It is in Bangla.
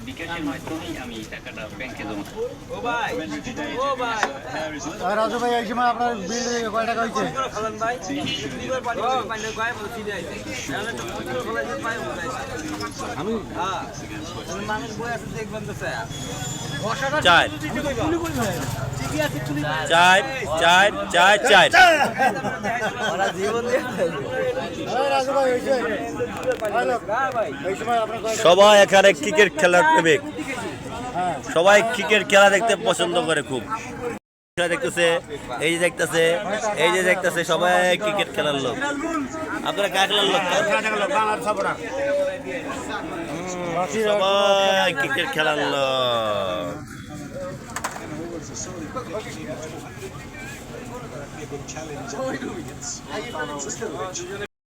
বিকাশের মাধ্যমেই আমি টাকাটা ব্যাংকে জমা। রাজু ভাই এই সময় আপনার বিল কয় টাকা হয়েছে? চার চার চার চার চার। রাজু ভাই হয়েছে এই সময় আপনার সবাই এখানে ক্রিকেট খেলার প্রেমিক, সবাই ক্রিকেট খেলা দেখতে পছন্দ করে খুব। দেখতেছে এই যে দেখতেছে এই যে দেখতেছে সবাই ক্রিকেট খেলার লোক। আপনারা কার খেলার লোক? সবাই ক্রিকেট খেলার লোক।